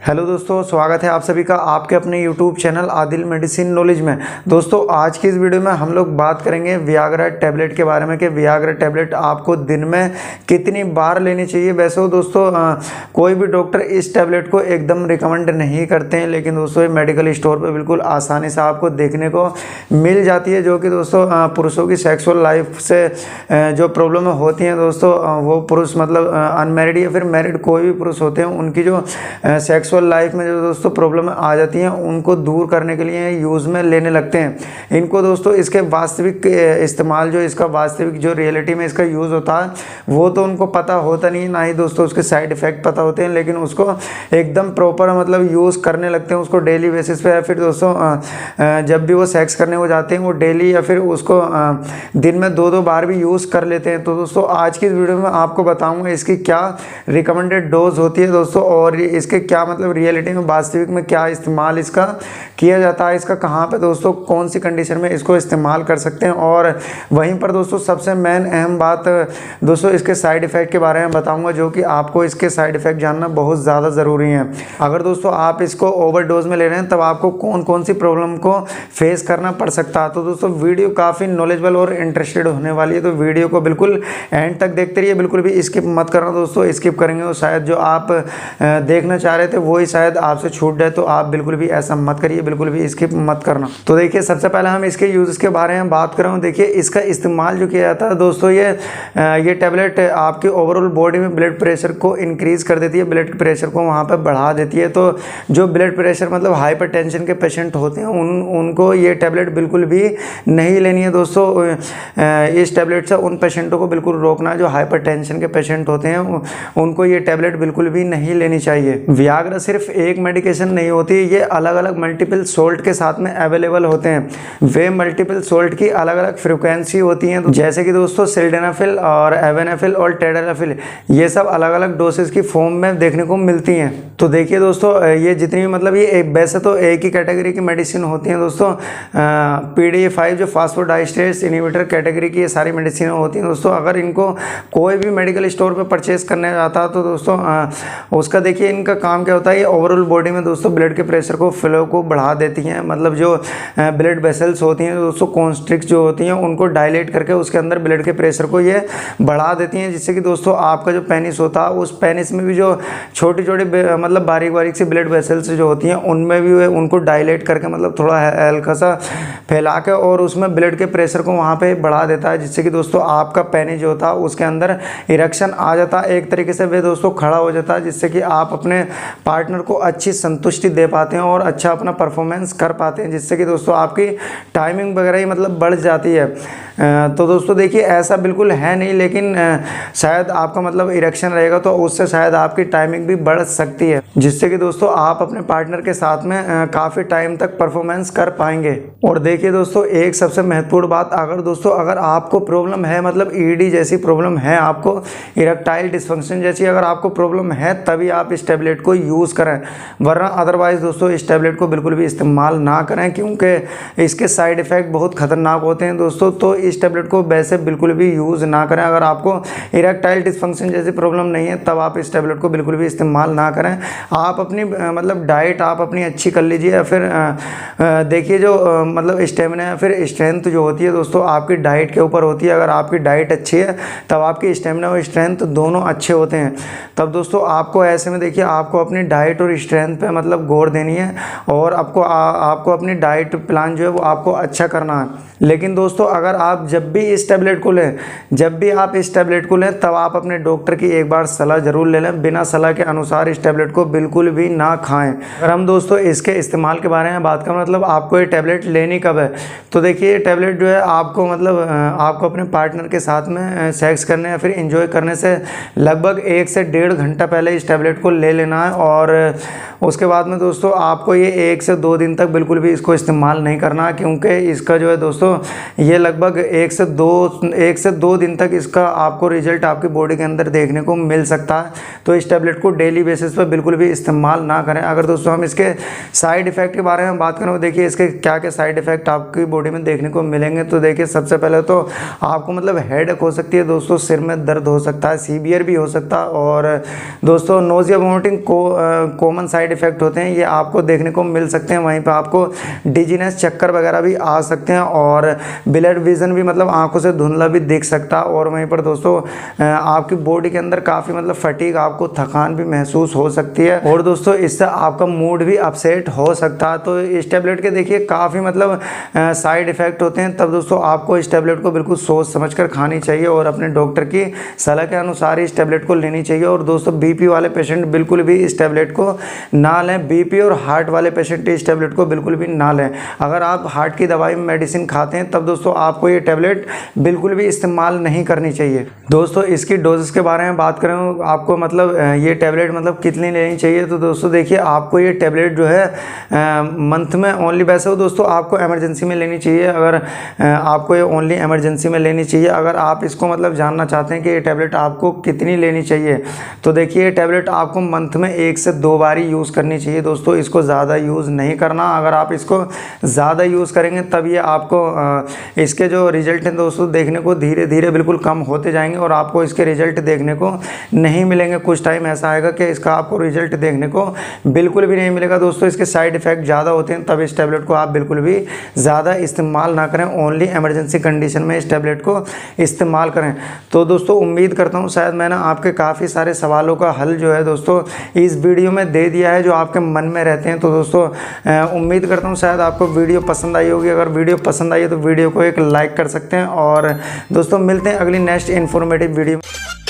Hello दोस्तों, स्वागत है आप सभी का आपके अपने YouTube channel Adil medicine knowledge में। दोस्तों आज की इस वीडियो में हम लोग बात करेंगे वियाग्रा टैबलेट के बारे में कि वियाग्रा टैबलेट आपको दिन में कितनी बार लेनी चाहिए। वैसे हो दोस्तों कोई भी डॉक्टर इस टैबलेट को एकदम रिकमेंड नहीं करते हैं, लेकिन दोस्तों ये मेडिकल स्टोर पर बिल्कुल आसानी से आपको देखने को मिल जाती है, जो कि दोस्तों पुरुषों की सेक्सुअल लाइफ से जो प्रॉब्लम होती हैं दोस्तों, वो पुरुष मतलब अनमैरिड या फिर मैरिड कोई भी पुरुष होते हैं, उनकी जो सेक्सुअल लाइफ में जो दोस्तों प्रॉब्लम आ जाती हैं उनको दूर करने के लिए यूज़ में लेने लगते हैं इनको। दोस्तों इसके वास्तविक इस्तेमाल जो इसका वास्तविक जो रियलिटी में इसका यूज़ होता है वो तो उनको पता होता नहीं, ना ही दोस्तों उसके साइड इफ़ेक्ट पता होते हैं, लेकिन उसको एकदम प्रॉपर मतलब यूज़ करने लगते हैं उसको डेली बेसिस पे, या फिर दोस्तों जब भी वो सेक्स करने को जाते हैं वो डेली या फिर उसको दिन में 2-2 बार भी यूज़ कर लेते हैं। तो दोस्तों आज की इस वीडियो में आपको बताऊँगा इसकी क्या रिकमेंडेड डोज होती है दोस्तों, और इसके क्या मतलब रियलिटी में वास्तविक में क्या इस्तेमाल इसका किया जाता है, इसका कहाँ पे दोस्तों कौन सी कंडीशन में इसको इस्तेमाल कर सकते हैं। और वहीं पर दोस्तों सबसे मेन अहम बात दोस्तों इसके साइड इफ़ेक्ट के बारे में बताऊंगा, जो कि आपको इसके साइड इफ़ेक्ट जानना बहुत ज़्यादा ज़रूरी है। अगर दोस्तों आप इसको ओवरडोज में ले रहे हैं तब आपको कौन कौन सी प्रॉब्लम को फेस करना पड़ सकता है। तो दोस्तों वीडियो काफ़ी नॉलेजेबल और इंटरेस्टेड होने वाली है, तो वीडियो को बिल्कुल एंड तक देखते रहिए, बिल्कुल भी स्किप मत करना दोस्तों। स्किप करेंगे तो शायद जो आप देखना चाह रहे थे वही शायद आपसे छूट जाए, तो आप बिल्कुल भी ऐसा मत करिए, बिल्कुल भी स्किप मत करना। तो देखिए सबसे पहले हम इसके यूज़ के बारे में बात कर रहा हूँ। देखिए इसका इस्तेमाल जो किया जाता है दोस्तों, ये टैबलेट आपकी ओवरऑल बॉडी में ब्लड प्रेशर को इंक्रीज़ कर देती है, ब्लड प्रेशर को वहाँ पर बढ़ा देती है। तो जो ब्लड प्रेशर मतलब हाइपरटेंशन के पेशेंट होते हैं उनको ये टैबलेट बिल्कुल भी नहीं लेनी है दोस्तों। इस टैबलेट से उन पेशेंटों को बिल्कुल रोकना है जो हाइपरटेंशन के पेशेंट होते हैं, उनको ये टैबलेट बिल्कुल भी नहीं लेनी चाहिए। वियाग्रा सिर्फ एक मेडिकेशन नहीं होती, ये अलग अलग मल्टीपल सोल्ट के साथ में अवेलेबल होते हैं। वे मल्टीपल सोल्ट की अलग अलग फ्रिक्वेंसी होती हैं, जैसे कि दोस्तों सिल्डेनाफिल और एवेनाफिल और टेडालाफिल, ये सब अलग अलग डोसेज की फॉर्म में देखने को मिलती हैं। तो देखिए दोस्तों ये जितनी भी मतलब ये वैसे तो एक ही कैटेगरी की मेडिसिन होती हैं दोस्तों, PDE5 जो फास्फोडाइस्टेरेस इनहिबिटर कैटेगरी की ये सारी मेडिसिन होती हैं दोस्तों। अगर इनको कोई भी मेडिकल स्टोर पर परचेज करने जाता है तो दोस्तों उसका देखिए इनका काम क्या होता है, ये ओवरऑल बॉडी में दोस्तों ब्लड के प्रेशर को फ्लो को बढ़ा देती हैं, मतलब जो ब्लड वेसल्स होती हैं दोस्तों कॉन्स्ट्रिक्ट जो होती हैं उनको डायलेट करके उसके अंदर ब्लड के प्रेशर को ये बढ़ा देती हैं, जिससे कि दोस्तों आपका जो पेनिस होता है उस पेनिस में भी जो छोटी छोटी मतलब बारीक बारीक सी ब्लड वेसल्स जो होती हैं उनमें भी उनको डायलेट करके मतलब थोड़ा हल्का सा फैला के और उसमें ब्लड के प्रेशर को वहाँ पे बढ़ा देता है, जिससे कि दोस्तों आपका पेनिस जो होता है उसके अंदर इरेक्शन आ जाता है, एक तरीके से वे दोस्तों खड़ा हो जाता है, जिससे कि आप अपने पार्टनर को अच्छी संतुष्टि दे पाते हैं और अच्छा अपना परफॉर्मेंस कर पाते हैं, जिससे कि दोस्तों आपकी टाइमिंग वगैरह ही मतलब बढ़ जाती है। तो दोस्तों देखिए ऐसा बिल्कुल है नहीं, लेकिन शायद आपका मतलब इरेक्शन रहेगा तो उससे शायद आपकी टाइमिंग भी बढ़ सकती है, जिससे कि दोस्तों आप अपने पार्टनर के साथ में काफ़ी टाइम तक परफॉर्मेंस कर पाएंगे। और देखिए दोस्तों एक सबसे महत्वपूर्ण बात, अगर आपको प्रॉब्लम है मतलब ED जैसी प्रॉब्लम है, आपको इरेक्टाइल डिस्फंक्शन जैसी अगर आपको प्रॉब्लम है तभी आप इस टैबलेट को यूज़ करें, वरना अदरवाइज़ दोस्तों इस टैबलेट को बिल्कुल भी इस्तेमाल ना करें, क्योंकि इसके साइड इफ़ेक्ट बहुत ख़तरनाक होते हैं दोस्तों। तो इस टैबलेट को वैसे बिल्कुल भी यूज़ ना करें। अगर आपको इरेक्टाइल डिस्फंक्शन जैसी प्रॉब्लम नहीं है तब आप इस टैबलेट को बिल्कुल भी इस्तेमाल ना करें। आप अपनी मतलब डाइट आप अपनी अच्छी कर लीजिए, या फिर देखिए जो मतलब स्टेमिना या फिर स्ट्रेंथ जो होती है दोस्तों आपकी डाइट के ऊपर होती है। अगर आपकी डाइट अच्छी है तब आपकी स्टेमिना और स्ट्रेंथ दोनों अच्छे होते हैं। तब दोस्तों आपको ऐसे में देखिए आपको अपनी डाइट और स्ट्रेंथ पे मतलब गौर देनी है, और आपको अपनी डाइट प्लान जो है वो आपको अच्छा करना है। लेकिन दोस्तों अगर आप जब भी आप इस टैबलेट को लें तब आप अपने डॉक्टर की एक बार सलाह ज़रूर ले लें, बिना सलाह के अनुसार इस टैबलेट को बिल्कुल भी ना खाएं। अगर हम दोस्तों इसके इस्तेमाल के बारे में बात करें मतलब आपको ये टैबलेट लेनी कब है, तो देखिए ये टैबलेट जो है आपको मतलब आपको अपने पार्टनर के साथ में सेक्स करने या फिर एंजॉय करने से लगभग 1 से 1.5 घंटा पहले इस टैबलेट को ले लेना है। और उसके बाद में दोस्तों आपको ये 1 से 2 दिन तक बिल्कुल भी इसको इस्तेमाल नहीं करना, क्योंकि इसका जो है दोस्तों ये लगभग एक से दो दिन तक इसका आपको रिजल्ट आपकी बॉडी के अंदर देखने को मिल सकता है। तो इस टैबलेट को डेली बेसिस पर बिल्कुल भी इस्तेमाल ना करें। अगर दोस्तों हम इसके साइड इफ़ेक्ट के बारे में बात करें तो देखिए इसके क्या क्या साइड इफ़ेक्ट आपकी बॉडी में देखने को मिलेंगे। तो देखिए सबसे पहले तो आपको मतलब हेडेक हो सकती है दोस्तों, सिर में दर्द हो सकता है, सीवियर भी हो सकता है, और दोस्तों nausea vomiting common side effect होते हैं, ये आपको देखने को मिल सकते हैं। वहीं पर आपको डिजीनेस, चक्कर वगैरह भी आ सकते हैं, और ब्लड विजन भी मतलब आंखों से धुंधला भी दिख सकता है। और वहीं पर दोस्तों आपकी बॉडी के अंदर काफ़ी मतलब फटीग, आपको थकान भी महसूस हो सकती है, और दोस्तों इससे आपका मूड भी अपसेट हो सकता है। तो इस टैबलेट के देखिए काफ़ी मतलब साइड इफ़ेक्ट होते हैं। तब दोस्तों आपको इस टैबलेट को बिल्कुल सोच समझकर खानी चाहिए और अपने डॉक्टर की सलाह के अनुसार इस टैबलेट को लेनी चाहिए। और दोस्तों बीपी वाले पेशेंट बिल्कुल भी इस टैबलेट को ना लें। बीपी और हार्ट वाले पेशेंट इस टैबलेट को बिल्कुल भी ना लें। अगर आप हार्ट की दवाई मेडिसिन खाते हैं तब दोस्तों आपको ये टैबलेट बिल्कुल भी इस्तेमाल नहीं करनी चाहिए। दोस्तों इसकी डोजेस के बारे में बात करें, आपको मतलब ये टैबलेट मतलब कितनी लेनी चाहिए। तो दोस्तों देखिए आपको ये टैबलेट जो है मंथ में ओनली, वैसे हो दोस्तों आपको इमरजेंसी में लेनी चाहिए। अगर आपको ये ओनली इमरजेंसी में लेनी चाहिए। अगर आप इसको मतलब जानना चाहते हैं कि ये टैबलेट आपको कितनी लेनी चाहिए, तो देखिए ये टैबलेट आपको मंथ में 1 से 2 बार ही यूज़ करनी चाहिए दोस्तों। इसको ज़्यादा यूज़ नहीं करना। अगर आप इसको ज़्यादा यूज़ करेंगे तब ये आपको इसके जो रिजल्ट हैं दोस्तों देखने को धीरे धीरे बिल्कुल कम होते जाएंगे, और आपको इसके रिजल्ट देखने को नहीं मिलेंगे। कुछ टाइम ऐसा आएगा कि इसका आपको रिजल्ट देखने को बिल्कुल भी नहीं मिलेगा दोस्तों। इसके साइड इफ़ेक्ट ज़्यादा होते हैं, तब इस टैबलेट को आप बिल्कुल भी ज़्यादा इस्तेमाल ना करें। ओनली इमरजेंसी कंडीशन में इस टैबलेट को इस्तेमाल करें। तो दोस्तों उम्मीद करता हूँ शायद मैंने आपके काफ़ी सारे सवालों का हल जो है दोस्तों इस वीडियो में दे दिया है, जो आपके मन में रहते हैं। तो दोस्तों उम्मीद करता हूँ शायद आपको वीडियो पसंद आई होगी। अगर वीडियो पसंद आई है तो वीडियो को एक लाइक कर सकते हैं, और दोस्तों मिलते हैं अगली नेक्स्ट इन्फॉर्मेटिव वीडियो में।